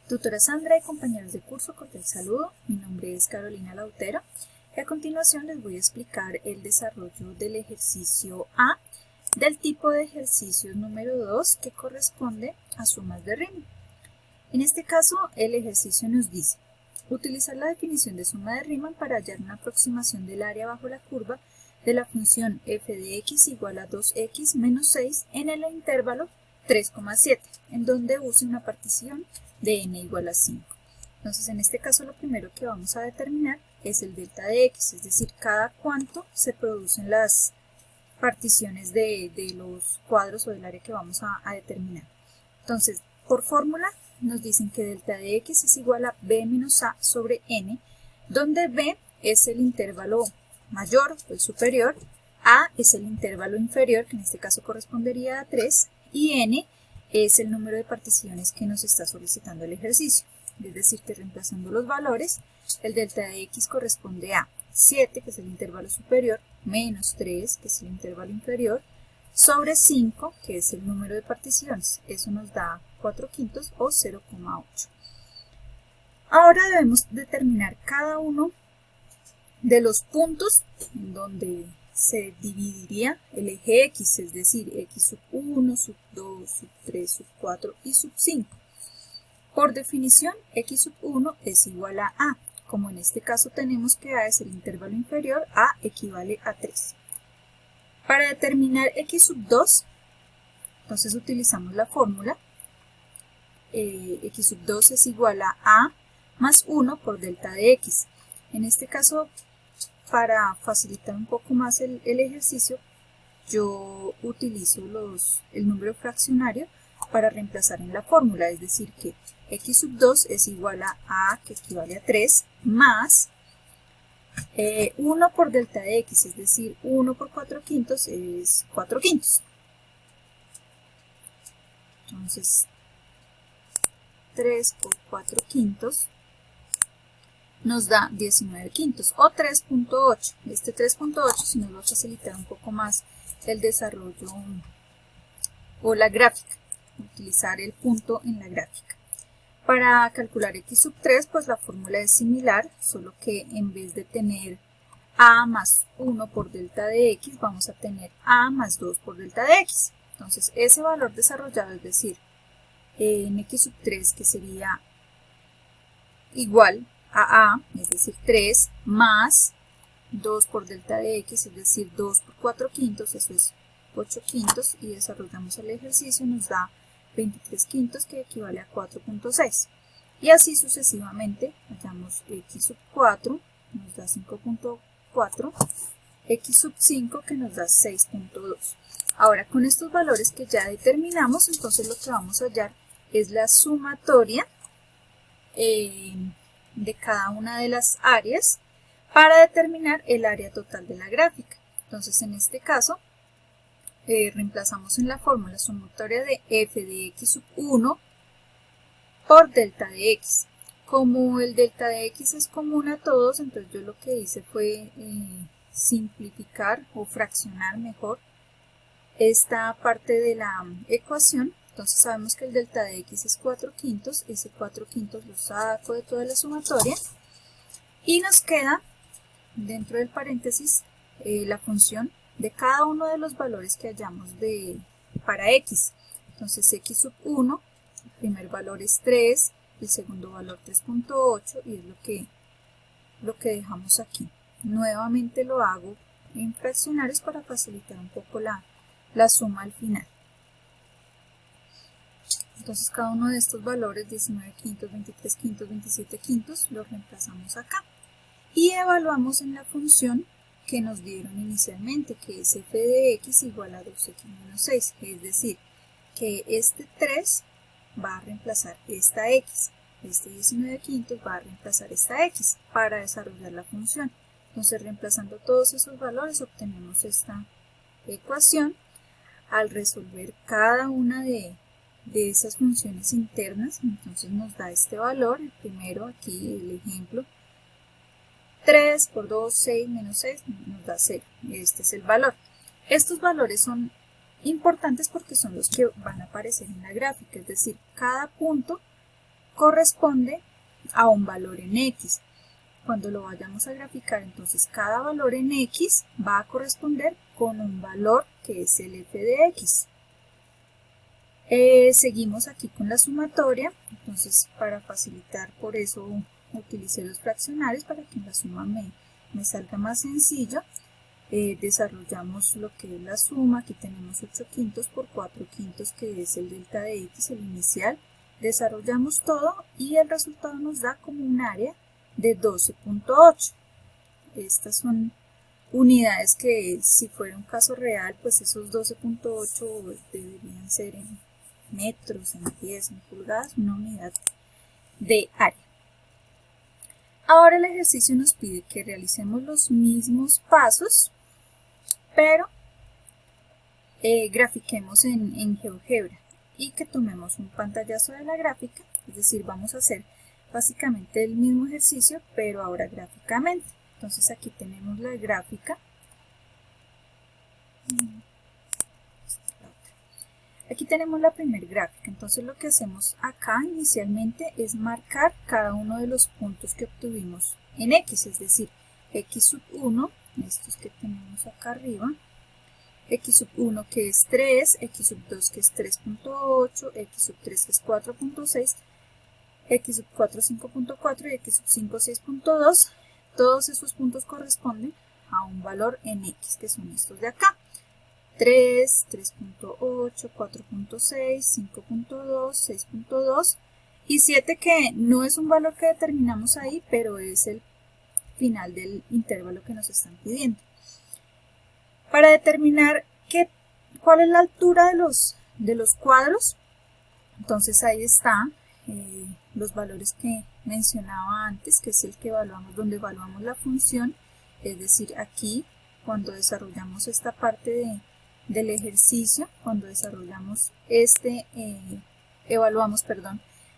Tutora Sandra y compañeros de curso, cordial saludo. Mi nombre es Carolina Lautera y a continuación les voy a explicar el desarrollo del ejercicio A del tipo de ejercicios número 2 que corresponde a sumas de Riemann. En este caso, el ejercicio nos dice utilizar la definición de suma de Riemann para hallar una aproximación del área bajo la curva de la función f de x igual a 2x menos 6 en el intervalo 3,7, en donde use una partición de n igual a 5. Entonces, en este caso, lo primero que vamos a determinar es el delta de x, es decir, cada cuánto se producen las particiones de los cuadros o del área que vamos a determinar. Entonces, por fórmula, nos dicen que delta de x es igual a b menos a sobre n, donde b es el intervalo mayor o el superior, a es el intervalo inferior, que en este caso correspondería a 3, y n es el número de particiones que nos está solicitando el ejercicio. Es decir, que reemplazando los valores, el delta de x corresponde a 7, que es el intervalo superior, menos 3, que es el intervalo inferior, sobre 5, que es el número de particiones. Eso nos da 4/5 o 0,8. Ahora debemos determinar cada uno de los puntos en donde se dividiría el eje x, es decir, x sub 1, sub 2, sub 3, sub 4 y sub 5. Por definición, x sub 1 es igual a a. Como en este caso tenemos que a es el intervalo inferior, a equivale a 3. Para determinar x sub 2, entonces utilizamos la fórmula. X sub 2 es igual a más 1 por delta de x. En este caso, para facilitar un poco más el ejercicio, yo utilizo el número fraccionario para reemplazar en la fórmula, es decir que x sub 2 es igual a, que equivale a 3, más 1 por delta de x, es decir, 1 por 4/5 es 4/5. Entonces, 3 por 4/5 nos da 19/5 o 3.8. Este 3.8 sí nos va a facilitar un poco más el desarrollo o la gráfica, utilizar el punto en la gráfica. Para calcular x sub 3, pues la fórmula es similar, solo que en vez de tener a más 1 por delta de x, vamos a tener a más 2 por delta de x. Entonces, ese valor desarrollado, es decir, en x sub 3, que sería igual a, es decir, 3 más 2 por delta de x, es decir, 2 por 4/5, eso es 8/5, y desarrollamos el ejercicio, nos da 23/5, que equivale a 4.6. Y así sucesivamente, hallamos x sub 4, nos da 5.4, x sub 5, que nos da 6.2. Ahora, con estos valores que ya determinamos, entonces lo que vamos a hallar es la sumatoria de cada una de las áreas para determinar el área total de la gráfica. Entonces, en este caso, reemplazamos en la fórmula sumatoria de f de x sub 1 por delta de x. Como el delta de x es común a todos, entonces yo lo que hice fue simplificar o fraccionar mejor esta parte de la ecuación. Entonces sabemos que el delta de x es 4/5, ese 4/5 lo saco de toda la sumatoria y nos queda dentro del paréntesis la función de cada uno de los valores que hallamos para x. Entonces x sub 1, el primer valor es 3, el segundo valor 3.8 y es lo que dejamos aquí. Nuevamente lo hago en fraccionarios para facilitar un poco la suma al final. Entonces cada uno de estos valores, 19/5, 23/5, 27/5, los reemplazamos acá. Y evaluamos en la función que nos dieron inicialmente, que es f de x igual a 2x menos 6. Es decir, que este 3 va a reemplazar esta x. Este 19/5 va a reemplazar esta x para desarrollar la función. Entonces, reemplazando todos esos valores, obtenemos esta ecuación. Al resolver cada una de esas funciones internas, entonces nos da este valor. El primero aquí, el ejemplo, 3 por 2, 6 menos 6 nos da 0. Este es el valor. Estos valores son importantes porque son los que van a aparecer en la gráfica, es decir, cada punto corresponde a un valor en X. Cuando lo vayamos a graficar, entonces cada valor en X va a corresponder con un valor que es el f de X. Seguimos aquí con la sumatoria, entonces para facilitar, por eso utilicé los fraccionarios para que en la suma me salga más sencillo. Desarrollamos lo que es la suma. Aquí tenemos 8 quintos por 4 quintos, que es el delta de X, el inicial. Desarrollamos todo y el resultado nos da como un área de 12.8. Estas son unidades que, si fuera un caso real, pues esos 12.8 deberían ser en metros, en pies, en pulgadas, una unidad de área. Ahora el ejercicio nos pide que realicemos los mismos pasos, pero grafiquemos en GeoGebra y que tomemos un pantallazo de la gráfica, es decir, vamos a hacer básicamente el mismo ejercicio, pero ahora gráficamente. Entonces aquí tenemos la gráfica. Aquí tenemos la primera gráfica. Entonces lo que hacemos acá inicialmente es marcar cada uno de los puntos que obtuvimos en X, es decir, X sub 1, estos que tenemos acá arriba, X sub 1 que es 3, X sub 2 que es 3.8, X sub 3 que es 4.6, X sub 4 5.4 y X sub 5 6.2. Todos esos puntos corresponden a un valor en X, que son estos de acá. 3, 3.8, 4.6, 5.2, 6.2 y 7, que no es un valor que determinamos ahí, pero es el final del intervalo que nos están pidiendo. Para determinar cuál es la altura de los cuadros, entonces ahí está los valores que mencionaba antes, que es el que evaluamos, donde evaluamos la función, es decir, aquí cuando desarrollamos esta parte del ejercicio, cuando desarrollamos evaluamos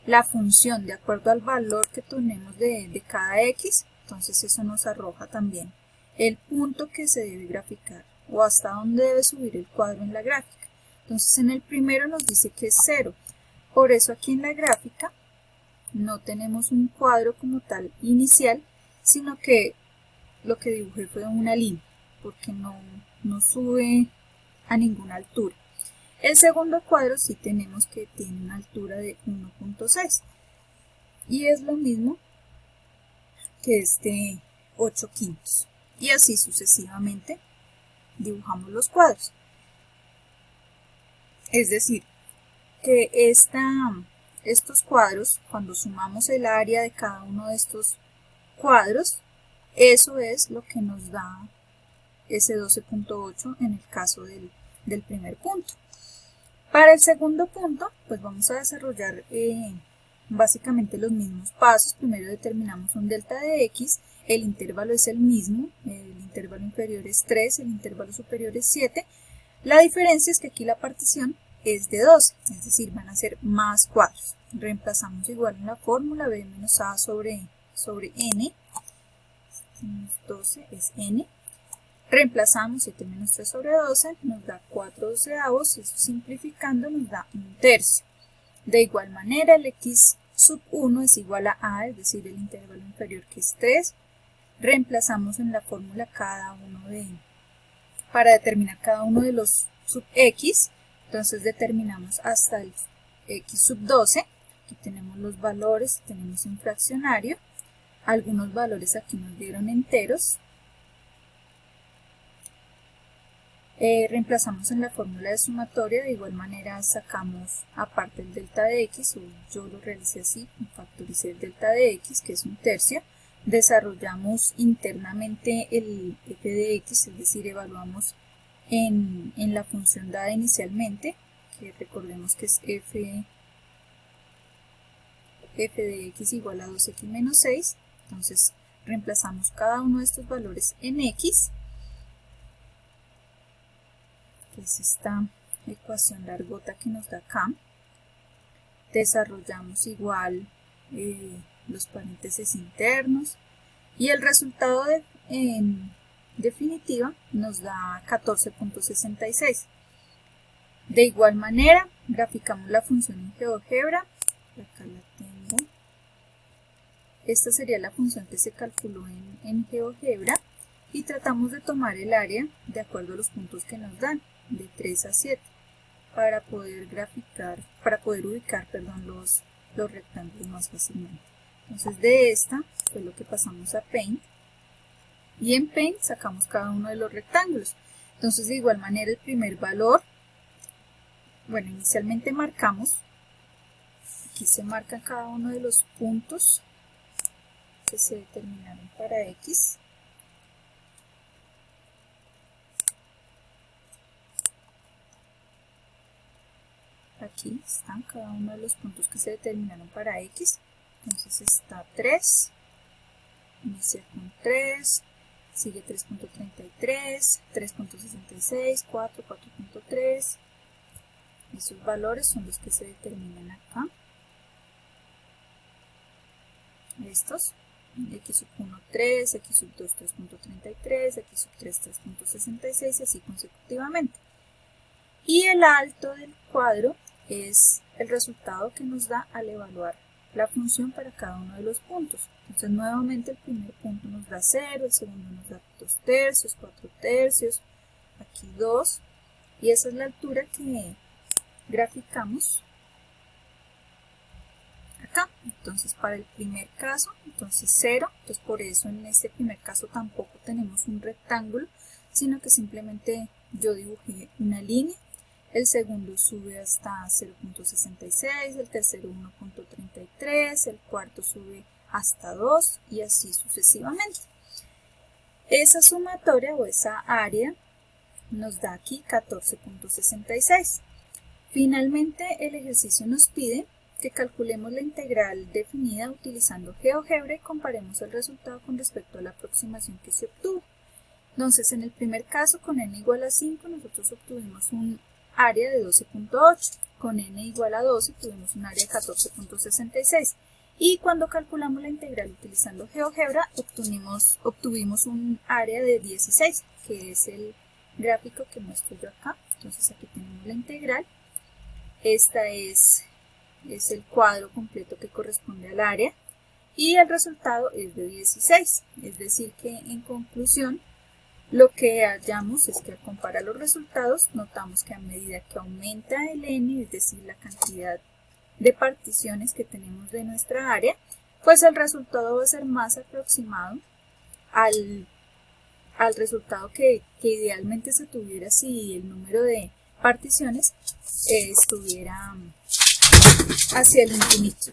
la función de acuerdo al valor que tenemos de cada X, entonces eso nos arroja también el punto que se debe graficar o hasta dónde debe subir el cuadro en la gráfica. Entonces en el primero nos dice que es 0, por eso aquí en la gráfica no tenemos un cuadro como tal inicial, sino que lo que dibujé fue una línea, porque no sube a ninguna altura. El segundo cuadro sí tenemos que tiene una altura de 1.6 y es lo mismo que este 8 quintos, y así sucesivamente dibujamos los cuadros. Es decir, que estos cuadros, cuando sumamos el área de cada uno de estos cuadros, eso es lo que nos da ese 12.8 en el caso del primer punto. Para el segundo punto, pues vamos a desarrollar básicamente los mismos pasos. Primero determinamos un delta de X, el intervalo es el mismo, el intervalo inferior es 3, el intervalo superior es 7. La diferencia es que aquí la partición es de 12, es decir, van a ser más cuadros. Reemplazamos igual en la fórmula b menos a sobre n, 12 es n. Reemplazamos 7 menos 3 sobre 12, nos da 4 doceavos, eso simplificando nos da 1/3. De igual manera, el X sub 1 es igual a, es decir, el intervalo inferior que es 3. Reemplazamos en la fórmula para determinar cada uno de los sub X, entonces determinamos hasta el X sub 12, aquí tenemos los valores, tenemos un fraccionario, algunos valores aquí nos dieron enteros. Reemplazamos en la fórmula de sumatoria, de igual manera sacamos aparte el delta de X, o yo lo realicé así, factoricé el delta de X, que es 1/3, desarrollamos internamente el f de X, es decir, evaluamos en la función dada inicialmente, que recordemos que es f de X igual a 2x menos 6, entonces reemplazamos cada uno de estos valores en X, es esta ecuación largota que nos da acá. Desarrollamos igual los paréntesis internos y el resultado en definitiva nos da 14.66. De igual manera graficamos la función en GeoGebra, acá la tengo. esta sería la función que se calculó en GeoGebra y tratamos de tomar el área de acuerdo a los puntos que nos dan, de 3 a 7, para poder ubicar los rectángulos más fácilmente. Entonces de esta fue lo que pasamos a Paint y en Paint sacamos cada uno de los rectángulos. Entonces de igual manera el primer valor, bueno, inicialmente marcamos, aquí se marcan cada uno de los puntos que se determinaron para X. Aquí están cada uno de los puntos que se determinaron para X. Entonces está 3, inicia con 3, sigue 3.33, 3.66, 4, 4.3. Esos valores son los que se determinan acá. Estos, x1, 3, x2, 3.33, x3, 3.66 y así consecutivamente. Y el alto del cuadro es el resultado que nos da al evaluar la función para cada uno de los puntos. Entonces nuevamente el primer punto nos da 0, el segundo nos da 2 tercios, 4 tercios, aquí 2, y esa es la altura que graficamos acá. Entonces para el primer caso, entonces 0, entonces por eso en este primer caso tampoco tenemos un rectángulo, sino que simplemente yo dibujé una línea. El segundo sube hasta 0.66, el tercero 1.33, el cuarto sube hasta 2 y así sucesivamente. Esa sumatoria o esa área nos da aquí 14.66. Finalmente el ejercicio nos pide que calculemos la integral definida utilizando GeoGebra y comparemos el resultado con respecto a la aproximación que se obtuvo. Entonces en el primer caso con n igual a 5 nosotros obtuvimos un área de 12.8, con n igual a 12 tuvimos un área de 14.66 y cuando calculamos la integral utilizando GeoGebra obtuvimos un área de 16, que es el gráfico que muestro yo acá. Entonces aquí tenemos la integral, esta es el cuadro completo que corresponde al área y el resultado es de 16, es decir que en conclusión lo que hallamos es que al comparar los resultados notamos que a medida que aumenta el n, es decir, la cantidad de particiones que tenemos de nuestra área, pues el resultado va a ser más aproximado al resultado que idealmente se tuviera si el número de particiones estuviera hacia el infinito.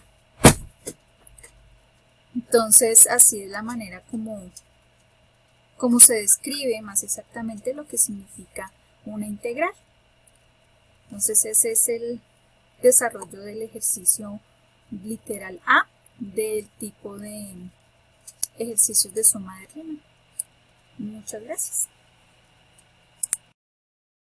Entonces así es la manera como se describe más exactamente lo que significa una integral. Entonces ese es el desarrollo del ejercicio literal A del tipo de ejercicios de suma de Riemann. Muchas gracias.